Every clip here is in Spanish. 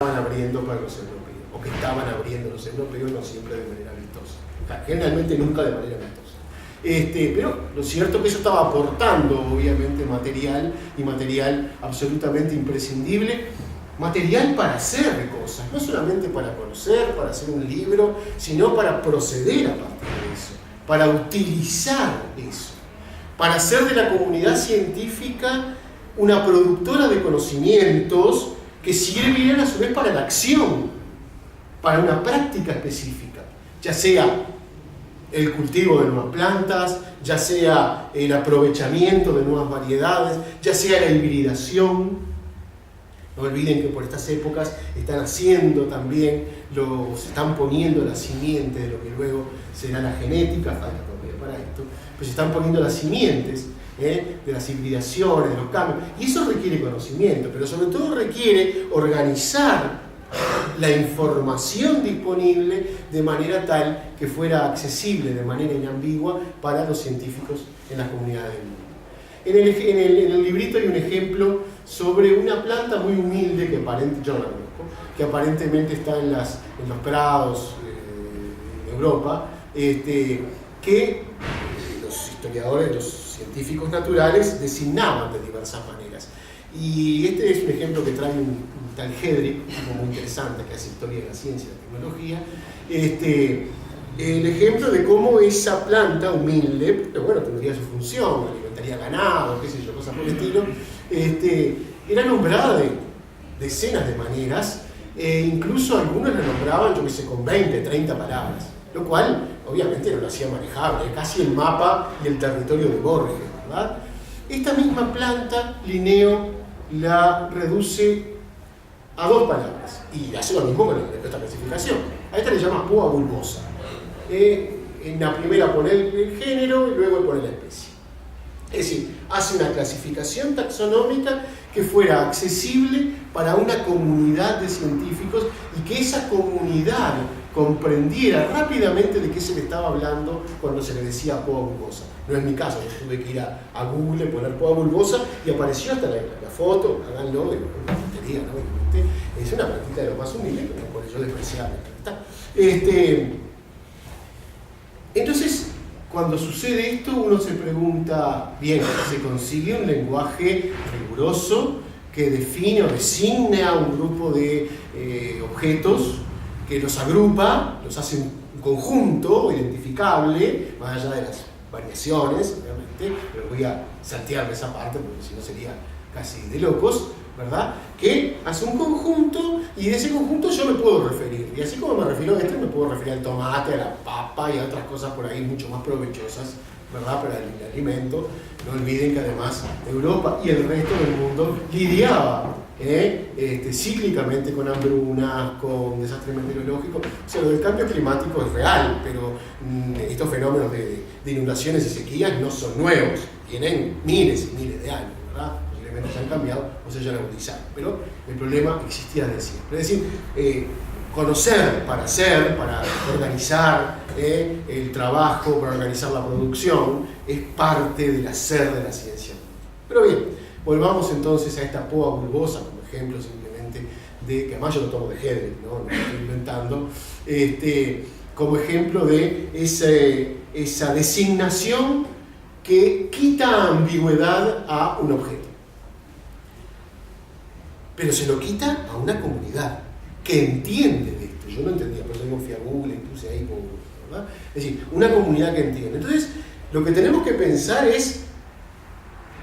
estaban abriendo para los europeos, o que estaban abriendo los europeos, no siempre de manera amistosa, generalmente nunca de manera amistosa. Pero lo cierto es que eso estaba aportando, obviamente, material, y material absolutamente imprescindible, material para hacer cosas, no solamente para conocer, para hacer un libro, sino para proceder a partir de eso, para utilizar eso, para hacer de la comunidad científica una productora de conocimientos que sirvieran a su vez para la acción, para una práctica específica, ya sea el cultivo de nuevas plantas, ya sea el aprovechamiento de nuevas variedades, ya sea la hibridación. No olviden que por estas épocas están haciendo también, se están poniendo la simiente de lo que luego será la genética, falta todavía para esto, pues se están poniendo las simientes de las hibridaciones, de los cambios, y eso requiere conocimiento, pero sobre todo requiere organizar la información disponible de manera tal que fuera accesible de manera inambigua para los científicos en las comunidades del mundo. En el librito hay un ejemplo sobre una planta muy humilde que aparentemente, yo no la conozco, que aparentemente está en los prados de Europa, que los historiadores, los científicos naturales designaban de diversas maneras. Y este es un ejemplo que trae un tal Hedrick, un tipo muy interesante que hace historia de la ciencia y la tecnología, el ejemplo de cómo esa planta humilde, pero bueno, tendría su función, alimentaría ganado, qué sé yo, cosas por el estilo, era nombrada de decenas de maneras, incluso algunos la nombraban, yo qué sé, con 20, 30 palabras, lo cual obviamente no lo hacía manejable, casi el mapa y el territorio de Borges, ¿verdad? Esta misma planta, Linneo la reduce a 2 palabras y hace lo mismo con esta clasificación. A esta le llama púa bulbosa. En la primera pone el género y luego pone la especie. Es decir, hace una clasificación taxonómica que fuera accesible para una comunidad de científicos y que esa comunidad comprendiera rápidamente de qué se le estaba hablando cuando se le decía púa bulbosa. No es mi caso, yo tuve que ir a Google, poner púa bulbosa y apareció hasta la foto, háganlo, ¿no? Es una plantita de lo más humilde, pero por ello despreciable. Entonces, cuando sucede esto, uno se pregunta, bien, ¿se consigue un lenguaje riguroso que define o designa un grupo de objetos que los agrupa, los hace un conjunto identificable, más allá de las variaciones, obviamente, pero voy a saltearme esa parte porque si no sería casi de locos, ¿verdad? Que hace un conjunto y de ese conjunto yo me puedo referir. Y así como me refiero a me puedo referir al tomate, a la papa y a otras cosas por ahí mucho más provechosas, ¿verdad? Para el alimento. No olviden que además Europa y el resto del mundo lidiaba cíclicamente con hambrunas, con desastres meteorológicos. O sea, lo del cambio climático es real, pero estos fenómenos de inundaciones y sequías no son nuevos, tienen miles y miles de años, ¿verdad? Posiblemente se han cambiado o se hayan agudizado, pero el problema existía desde siempre. Es decir, conocer para hacer, para organizar el trabajo, para organizar la producción, es parte del hacer de la ciencia. Pero bien, volvamos entonces a esta púa bulbosa como ejemplo simplemente de, que además yo lo tomo de Hedrick, no lo estoy inventando, como ejemplo de esa designación que quita ambigüedad a un objeto. Pero se lo quita a una comunidad que entiende de esto. Yo no entendía, por eso me fui a Google y puse ahí Google, ¿verdad? Es decir, una comunidad que entiende. Entonces, lo que tenemos que pensar es,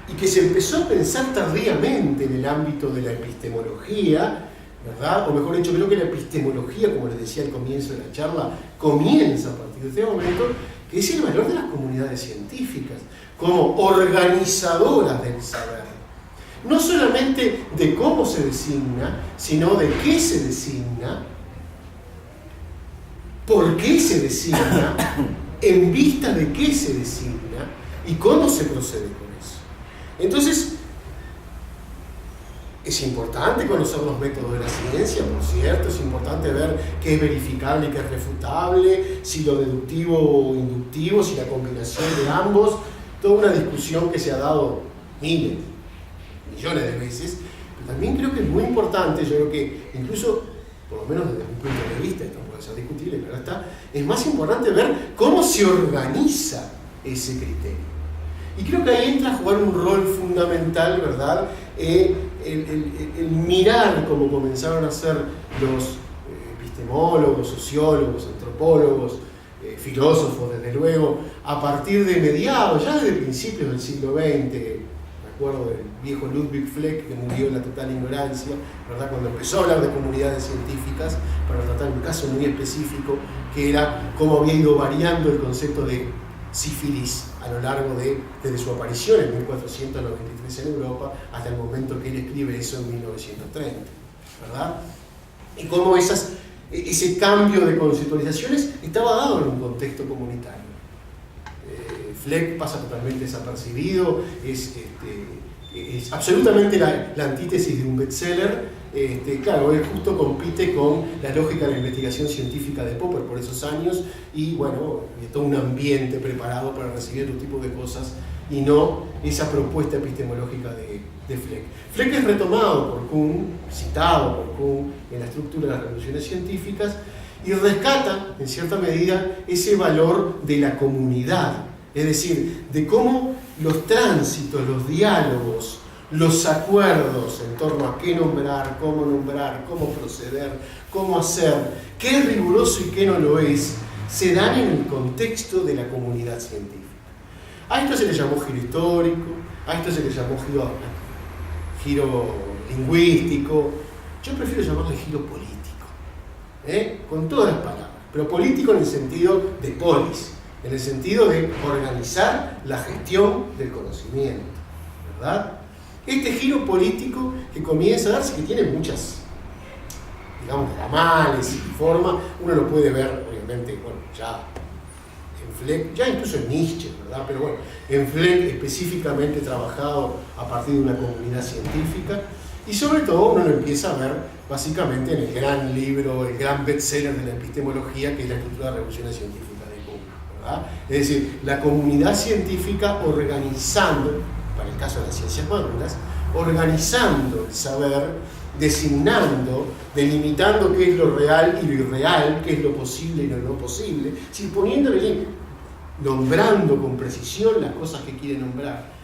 y que se empezó a pensar tardíamente en el ámbito de la epistemología, ¿verdad? O mejor dicho, creo que la epistemología, como les decía al comienzo de la charla, comienza a partir de este momento, que es el valor de las comunidades científicas, como organizadoras del saber. No solamente de cómo se designa, sino de qué se designa, por qué se designa, en vista de qué se designa y cómo se procede con eso. Entonces, es importante conocer los métodos de la ciencia, por cierto, es importante ver qué es verificable y qué es refutable, si lo deductivo o inductivo, si la combinación de ambos, toda una discusión que se ha dado millones de veces, Pero también creo que es muy importante, yo creo que incluso, por lo menos desde mi punto de vista, esto puede ser discutible, pero está, es más importante ver cómo se organiza ese criterio. Y creo que ahí entra a jugar un rol fundamental, ¿verdad? El mirar cómo comenzaron a hacer los epistemólogos, sociólogos, antropólogos, filósofos, desde luego, a partir de mediados, ya desde principios del siglo XX. Me acuerdo del viejo Ludwig Fleck, que murió en la total ignorancia, ¿verdad? Cuando empezó a hablar de comunidades científicas, para tratar un caso muy específico, que era cómo había ido variando el concepto de sífilis a lo largo desde su aparición en 1493 en Europa hasta el momento que él escribe eso en 1930, ¿verdad? Y cómo ese cambio de conceptualizaciones estaba dado en un contexto comunitario. Fleck pasa totalmente desapercibido, es absolutamente la antítesis de un bestseller. Claro, él justo compite con la lógica de la investigación científica de Popper por esos años y bueno, de todo un ambiente preparado para recibir otro tipo de cosas y no esa propuesta epistemológica de Fleck. Fleck es retomado por Kuhn, citado por Kuhn en la estructura de las revoluciones científicas y rescata, en cierta medida, ese valor de la comunidad, es decir, de cómo los tránsitos, los diálogos, los acuerdos en torno a qué nombrar, cómo proceder, cómo hacer, qué es riguroso y qué no lo es, se dan en el contexto de la comunidad científica. A esto se le llamó giro histórico, a esto se le llamó giro lingüístico, yo prefiero llamarle giro político, con todas las palabras, pero político en el sentido de polis, en el sentido de organizar la gestión del conocimiento, ¿verdad? Este giro político que comienza a darse, que tiene muchas, digamos, ramales y forma, uno lo puede ver, obviamente, bueno, ya en Fleck, ya incluso en Nietzsche, ¿verdad? Pero bueno, en Fleck específicamente trabajado a partir de una comunidad científica, y sobre todo uno lo empieza a ver básicamente en el gran libro, el gran bestseller de la epistemología, que es la estructura de la revolución científica de Kuhn, ¿verdad? Es decir, la comunidad científica organizando, para el caso de las ciencias maduras, organizando el saber, designando, delimitando qué es lo real y lo irreal, qué es lo posible y lo no posible, sin poniéndole, nombrando con precisión las cosas que quiere nombrar.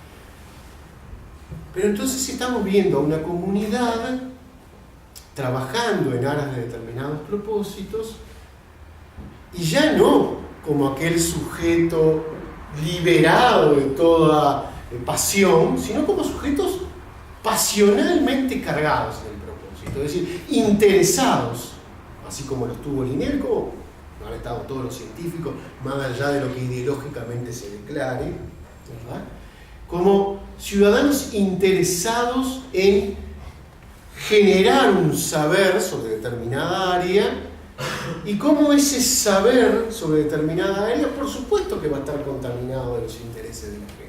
Pero entonces estamos viendo a una comunidad trabajando en aras de determinados propósitos y ya no como aquel sujeto liberado de toda pasión, sino como sujetos pasionalmente cargados en el propósito, es decir, interesados, así como lo estuvo Linel, como lo han estado todos los científicos, más allá de lo que ideológicamente se declare, ¿verdad? Como ciudadanos interesados en generar un saber sobre determinada área y cómo ese saber sobre determinada área, por supuesto que va a estar contaminado de los intereses de la gente.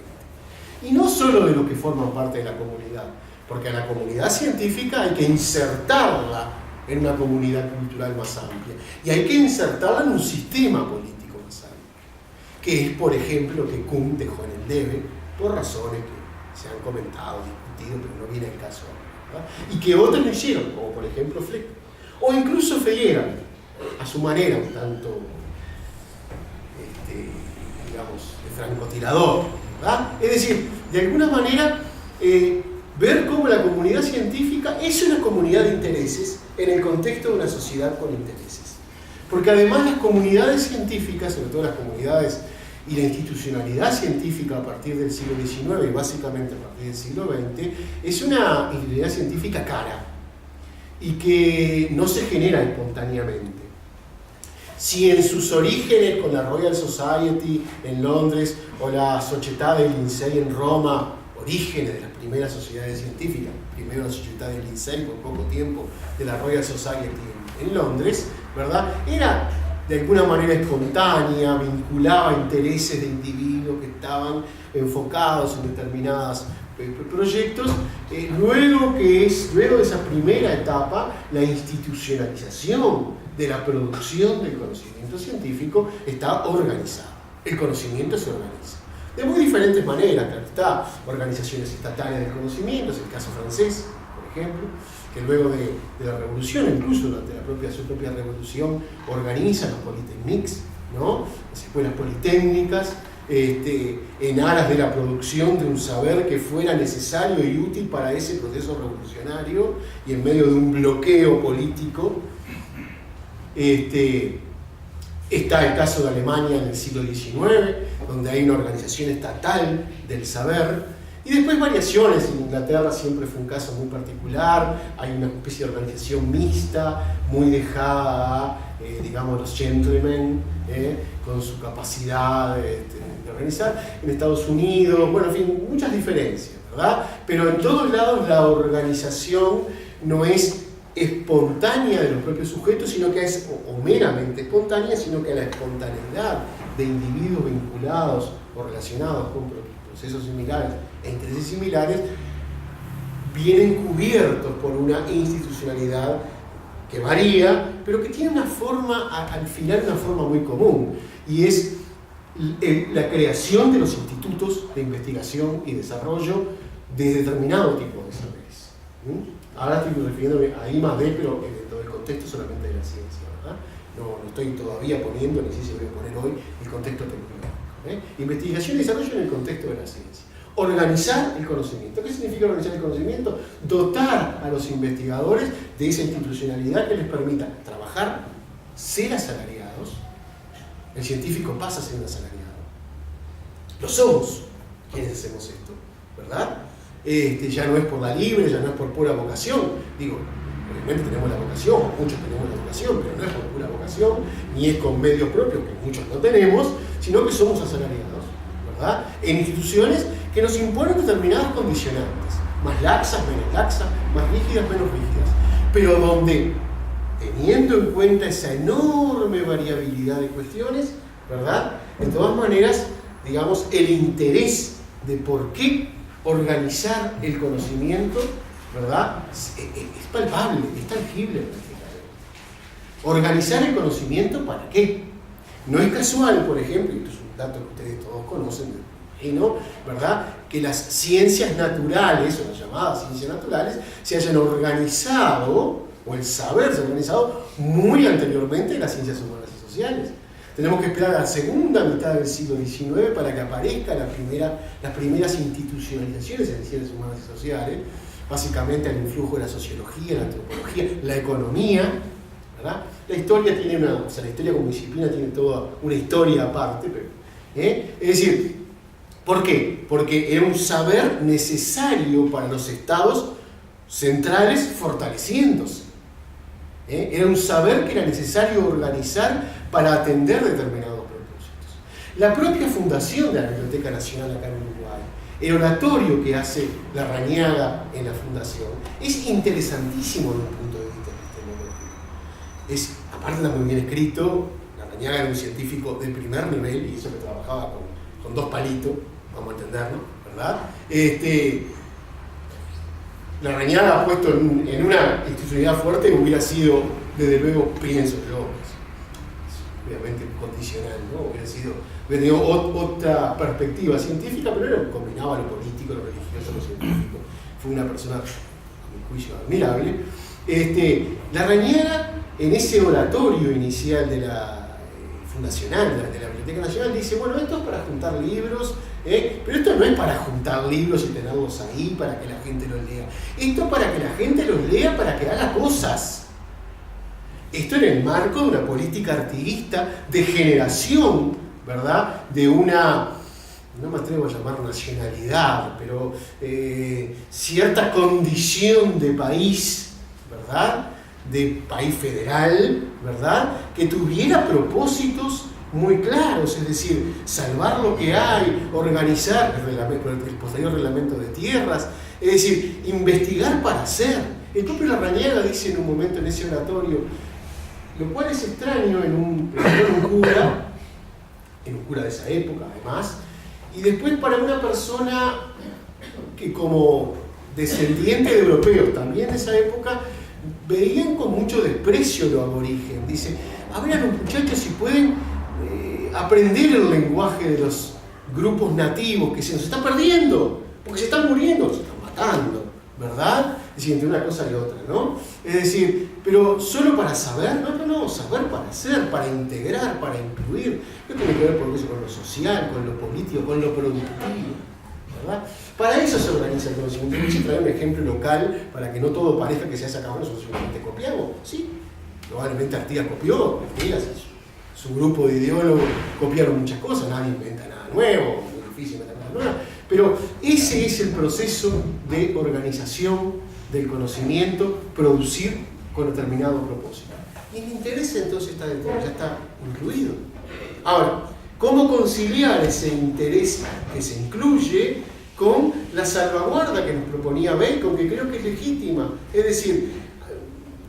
Y no solo de los que forman parte de la comunidad, porque a la comunidad científica hay que insertarla en una comunidad cultural más amplia y hay que insertarla en un sistema político más amplio, que es, por ejemplo, lo que Kuhn dejó en el debe, por razones que se han comentado, discutido, pero no viene el caso ahora, ¿verdad? Y que otros lo hicieron, como por ejemplo Fleck, o incluso Feyerabend, a su manera, un tanto, digamos, de francotirador, ¿verdad? Es decir, de alguna manera, ver cómo la comunidad científica es una comunidad de intereses en el contexto de una sociedad con intereses. Porque además las comunidades científicas, sobre todo las comunidades y la institucionalidad científica a partir del siglo XIX y básicamente a partir del siglo XX, es una institucionalidad científica cara y que no se genera espontáneamente. Si en sus orígenes con la Royal Society en Londres o la Società dei Lincei en Roma, orígenes de las primeras sociedades científicas, primero la Società dei Lincei por poco tiempo de la Royal Society en Londres, ¿verdad? Era de alguna manera espontánea, vinculaba intereses de individuos que estaban enfocados en determinados proyectos. Luego de esa primera etapa, la institucionalización de la producción del conocimiento científico está organizada. El conocimiento se organiza de muy diferentes maneras. Claro, está organizaciones estatales del conocimiento, es el caso francés, por ejemplo, que luego de la revolución, incluso durante su propia revolución, organiza los Polytechnics, ¿no? Las escuelas politécnicas, en aras de la producción de un saber que fuera necesario y útil para ese proceso revolucionario, y en medio de un bloqueo político. Está el caso de Alemania en el siglo XIX, donde hay una organización estatal del saber, y después variaciones. En Inglaterra siempre fue un caso muy particular, hay una especie de organización mixta, muy dejada a, digamos, los gentlemen, con su capacidad de organizar. En Estados Unidos, bueno, en fin, muchas diferencias, ¿verdad? Pero en todos lados la organización no es espontánea de los propios sujetos, sino que es, o meramente espontánea, sino que la espontaneidad de individuos vinculados o relacionados con procesos similares e intereses similares vienen cubiertos por una institucionalidad que varía, pero que tiene una forma, al final una forma muy común, y es la creación de los institutos de investigación y desarrollo de determinado tipo de saberes. Ahora estoy refiriéndome a I+D, pero dentro del contexto solamente de la ciencia, ¿verdad? No estoy todavía poniendo, ni sé si voy a poner hoy, el contexto tecnológico. Investigación y desarrollo en el contexto de la ciencia. Organizar el conocimiento. ¿Qué significa organizar el conocimiento? Dotar a los investigadores de esa institucionalidad que les permita trabajar, ser asalariados. El científico pasa a ser un asalariado. Lo somos quienes hacemos esto, ¿verdad? Ya no es por la libre, ya no es por pura vocación. Digo, obviamente tenemos la vocación, muchos tenemos la vocación, pero no es por pura vocación, ni es con medios propios, que muchos no tenemos, sino que somos asalariados, ¿verdad? En instituciones que nos imponen determinadas condicionantes, más laxas, menos laxas, más rígidas, menos rígidas, pero donde, teniendo en cuenta esa enorme variabilidad de cuestiones, ¿verdad? De todas maneras, digamos, el interés de por qué organizar el conocimiento, ¿verdad? Es palpable, es tangible prácticamente. Organizar el conocimiento, ¿para qué? No es casual, por ejemplo, y esto es un dato que ustedes todos conocen, ¿verdad? Que las ciencias naturales, o las llamadas ciencias naturales, se hayan organizado, o el saber se ha organizado muy anteriormente en las ciencias humanas y sociales. Tenemos que esperar a la segunda mitad del siglo XIX para que aparezcan las primeras institucionalizaciones en ciencias humanas y sociales, básicamente el influjo de la sociología, la antropología, la economía, ¿verdad? La historia tiene la historia como disciplina tiene toda una historia aparte, pero, es decir, ¿por qué? Porque era un saber necesario para los estados centrales fortaleciéndose. Era un saber que era necesario organizar para atender determinados propósitos. La propia fundación de la Biblioteca Nacional acá en Uruguay, el oratorio que hace Larrañaga en la fundación, es interesantísimo desde un punto de vista epistemológico. Aparte está muy bien escrito. Larrañaga era un científico de primer nivel, y eso que trabajaba con dos palitos, vamos a entenderlo, ¿verdad? Larrañaga puesto en una institucionalidad fuerte hubiera sido, desde luego, pienso yo, obviamente condicional, ¿no? Hubiera tenido otra perspectiva científica, pero combinaba lo político, lo religioso, lo científico. Fue una persona, a mi juicio, admirable. Larrañaga, en ese oratorio inicial de la fundacional de la Biblioteca Nacional, dice, bueno, esto es para juntar libros, pero esto no es para juntar libros y tenerlos ahí para que la gente los lea. Esto es para que la gente los lea, para que haga cosas. Esto en el marco de una política artiguista de generación, ¿verdad? De una, no me atrevo a llamar nacionalidad, pero cierta condición de país, ¿verdad? De país federal, ¿verdad? Que tuviera propósitos muy claros, es decir, salvar lo que hay, organizar el posterior reglamento de tierras, es decir, investigar para hacer. El propio Larrañaga dice en un momento en ese oratorio, lo cual es extraño en un cura de esa época además, y después para una persona que como descendiente de europeos también de esa época, veían con mucho desprecio lo aborigen. Dice, a ver a los muchachos si pueden aprender el lenguaje de los grupos nativos, que se nos está perdiendo, porque se están muriendo, se están matando, ¿verdad? Es decir, entre una cosa y otra, ¿no? Es decir, pero solo para saber, no, saber para hacer, para integrar, para incluir. ¿Qué tiene que ver por eso con lo social, con lo político, con lo productivo? ¿Verdad? Para eso se organiza el conocimiento. Voy a traer un ejemplo local para que no todo parezca que se haya acabado, nosotros simplemente copiamos. Sí, probablemente Artigas copió, Artigas, su grupo de ideólogos copiaron muchas cosas, nadie inventa nada nuevo, es muy difícil inventar nada nuevo, pero ese es el proceso de organización del conocimiento, producir con determinado propósito. Y el interés entonces está dentro, ya está incluido. Ahora, ¿cómo conciliar ese interés que se incluye con la salvaguarda que nos proponía Bacon, que creo que es legítima? Es decir,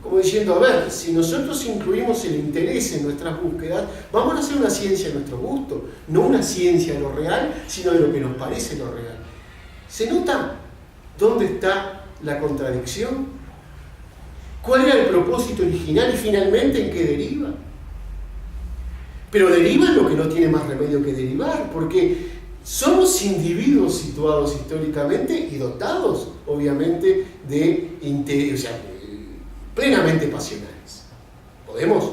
como diciendo, a ver, si nosotros incluimos el interés en nuestras búsquedas, vamos a hacer una ciencia a nuestro gusto, no una ciencia de lo real, sino de lo que nos parece lo real. ¿Se nota dónde está la contradicción? ¿Cuál era el propósito original y finalmente en qué deriva? Pero deriva en lo que no tiene más remedio que derivar, porque somos individuos situados históricamente y dotados, obviamente, de interés, o sea, plenamente pasionales. Podemos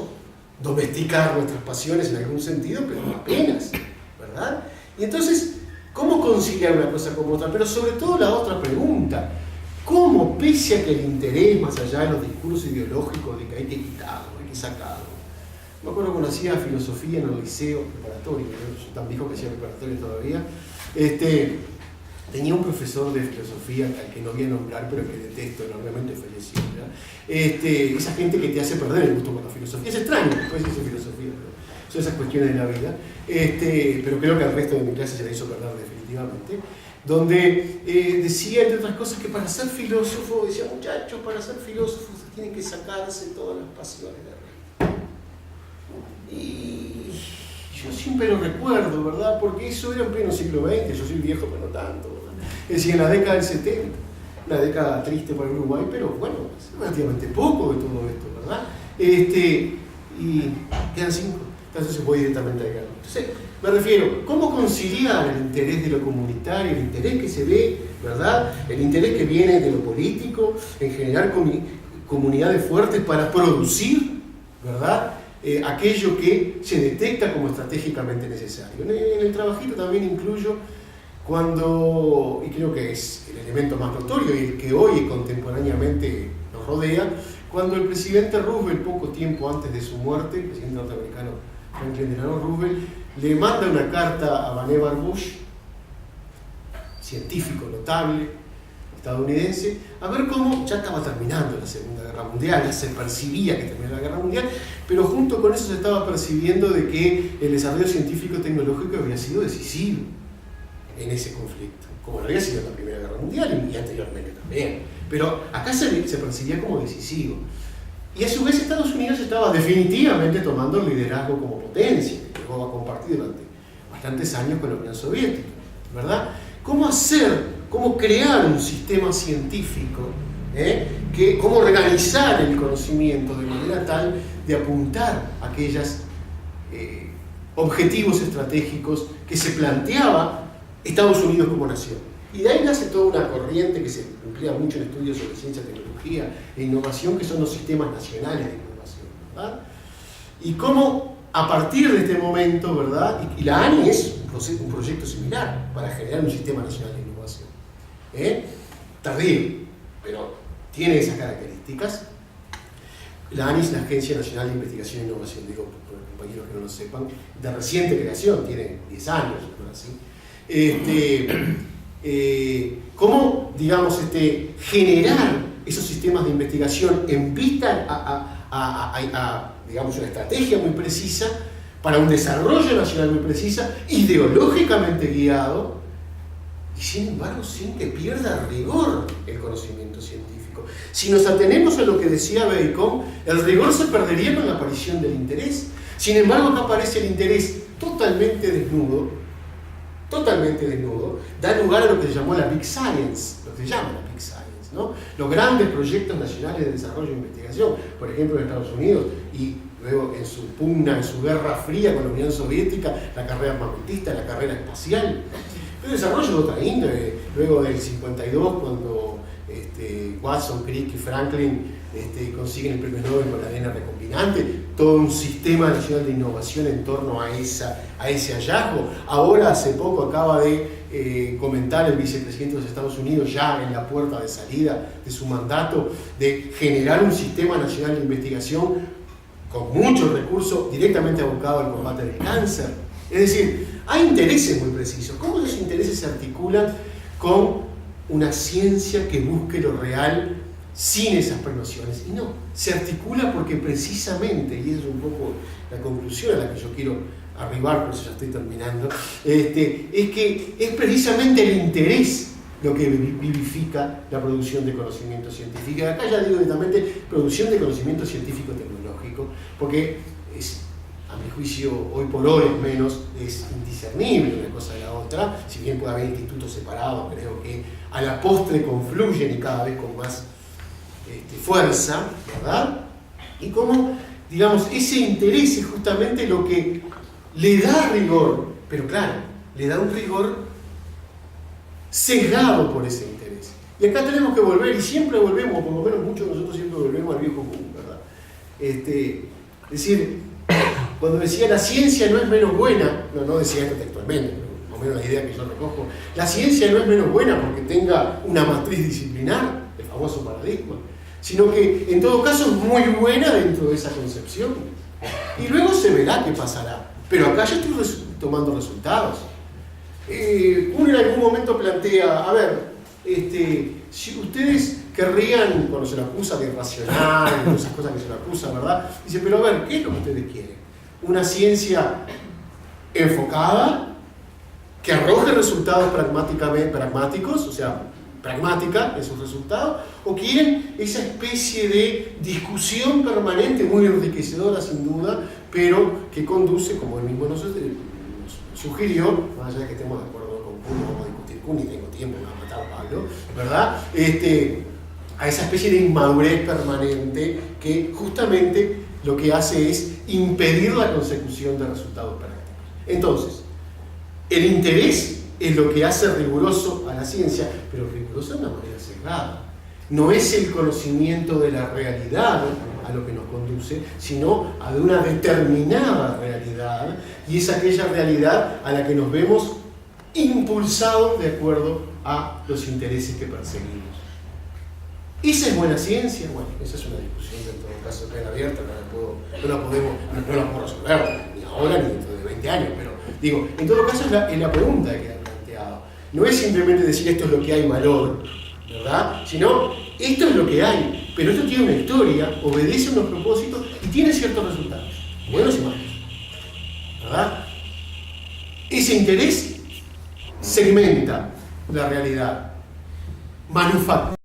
domesticar nuestras pasiones en algún sentido, pero apenas, ¿verdad? Y entonces, ¿cómo conciliar una cosa con otra? Pero sobre todo la otra pregunta, ¿cómo, pese a que el interés, más allá de los discursos ideológicos de que hay que quitarlo, hay que sacarlo? Me acuerdo cuando hacía filosofía en el liceo preparatorio, yo soy tan viejo que hacía preparatorio todavía, tenía un profesor de filosofía al que no voy a nombrar, pero que detesto enormemente, falleció, ¿ya? Esa gente que te hace perder el gusto por la filosofía. Es extraño, después hice filosofía, pero son esas cuestiones de la vida. Pero creo que al resto de mi clase se la hizo perder definitivamente. Donde decía, entre otras cosas, que para ser filósofo, decía, muchachos, para ser filósofo se tienen que sacarse todas las pasiones de arriba. Y yo siempre lo recuerdo, ¿verdad? Porque eso era en pleno siglo XX, yo soy viejo, pero no tanto, ¿verdad? Es decir, en la década del 70, una década triste para Uruguay, pero bueno, es relativamente poco de todo esto, ¿verdad? Y quedan 5, entonces se puede ir directamente a Galo. Entonces, me refiero, ¿cómo conciliar el interés de lo comunitario, el interés que se ve, ¿verdad? El interés que viene de lo político, en generar comunidades fuertes para producir, ¿verdad? Aquello que se detecta como estratégicamente necesario. En el trabajito también incluyo cuando, y creo que es el elemento más notorio y el que hoy contemporáneamente nos rodea, cuando el presidente Roosevelt, poco tiempo antes de su muerte, el presidente norteamericano Franklin Delano Roosevelt, le manda una carta a Vannevar Bush, científico notable estadounidense, a ver cómo ya estaba terminando la Segunda Guerra Mundial, ya se percibía que terminaba la Guerra Mundial, pero junto con eso se estaba percibiendo de que el desarrollo científico-tecnológico había sido decisivo en ese conflicto, como lo había sido en la Primera Guerra Mundial y anteriormente también. Pero acá se percibía como decisivo. Y a su vez Estados Unidos estaba definitivamente tomando el liderazgo como potencia, que llegó a compartir durante bastantes años con la Unión Soviética, ¿verdad? ¿Cómo hacer, cómo crear un sistema científico, cómo organizar el conocimiento de manera tal de apuntar a aquellos objetivos estratégicos que se planteaba Estados Unidos como nación? Y de ahí nace toda una corriente que se emplea mucho en estudios sobre ciencia, tecnología e innovación, que son los sistemas nacionales de innovación, ¿verdad? Y cómo a partir de este momento, ¿verdad? Y la ANI es un proyecto similar para generar un sistema nacional de innovación. Tardío, pero tiene esas características. La ANI es la Agencia Nacional de Investigación e Innovación, digo, por los compañeros que no lo sepan, de reciente creación, tiene 10 años, ¿no? Así. Cómo, digamos, generar esos sistemas de investigación en vista a digamos, una estrategia muy precisa para un desarrollo nacional muy precisa, ideológicamente guiado, y sin embargo sin que pierda rigor el conocimiento científico. Si nos atenemos a lo que decía Bacon, el rigor se perdería con la aparición del interés. Sin embargo, acá aparece el interés totalmente desnudo, da lugar a lo que se llamó la Big Science, lo que se llama la Big Science, ¿no? Los grandes proyectos nacionales de desarrollo e investigación, por ejemplo en Estados Unidos, y luego en su pugna, en su guerra fría con la Unión Soviética, la carrera armamentista, la carrera espacial. El desarrollo de otra índole, luego del 52, cuando Watson, Crick y Franklin consiguen el premio Nobel con la arena recombinante, todo un sistema nacional de innovación en torno a ese hallazgo. Ahora, hace poco, acaba de comentar el vicepresidente de los Estados Unidos, ya en la puerta de salida de su mandato, de generar un sistema nacional de investigación con muchos recursos directamente abocados al combate del cáncer. Es decir, hay intereses muy precisos. ¿Cómo esos intereses se articulan con una ciencia que busque lo real sin esas prenociones? Y no, se articula porque precisamente, y es un poco la conclusión a la que yo quiero arribar, por eso ya estoy terminando, es que es precisamente el interés lo que vivifica la producción de conocimiento científico. Y acá ya digo directamente producción de conocimiento científico-tecnológico, porque es, a mi juicio, hoy por hoy al menos, es indiscernible una cosa de la otra. Si bien puede haber institutos separados, creo que a la postre confluyen y cada vez con más fuerza, ¿verdad? Y como, digamos, ese interés es justamente lo que le da rigor, pero claro, le da un rigor sesgado por ese interés. Y acá tenemos que volver, y siempre volvemos, por lo menos muchos de nosotros siempre volvemos al viejo común, ¿verdad? Es decir, cuando decía la ciencia no es menos buena, no decía esto textualmente, pero más o menos la idea que yo recojo, la ciencia no es menos buena porque tenga una matriz disciplinar, el famoso paradigma, sino que en todo caso es muy buena dentro de esa concepción. Y luego se verá qué pasará. Pero acá yo estoy tomando resultados. Uno en algún momento plantea, a ver, si ustedes querrían, cuando se lo acusa de irracional, todas esas cosas que se lo acusan, ¿verdad? Dice, pero a ver, ¿qué es lo que ustedes quieren? ¿Una ciencia enfocada, que arroje resultados pragmáticos, o sea, pragmática en sus resultados, o quieren esa especie de discusión permanente, muy enriquecedora sin duda, pero que conduce, como él mismo nos sugirió, más allá de que estemos de acuerdo con Kuhn, no vamos a discutir Kuhn, ni tengo tiempo, me va a matar Pablo, ¿verdad? A esa especie de inmadurez permanente que justamente lo que hace es impedir la consecución de resultados prácticos. Entonces, el interés es lo que hace riguroso a la ciencia, pero riguroso de una manera sesgada. No es el conocimiento de la realidad a lo que nos conduce, sino a de una determinada realidad, y es aquella realidad a la que nos vemos impulsados de acuerdo a los intereses que perseguimos. ¿Esa es buena ciencia? Bueno, esa es una discusión que en todo caso queda abierta, no la puedo resolver, ni ahora ni dentro de 20 años, pero digo, en todo caso es la pregunta que ha planteado. No es simplemente decir esto es lo que hay valor, ¿verdad? Sino esto es lo que hay, pero esto tiene una historia, obedece a unos propósitos y tiene ciertos resultados, buenos y malos, ¿verdad? Ese interés segmenta la realidad, manufactura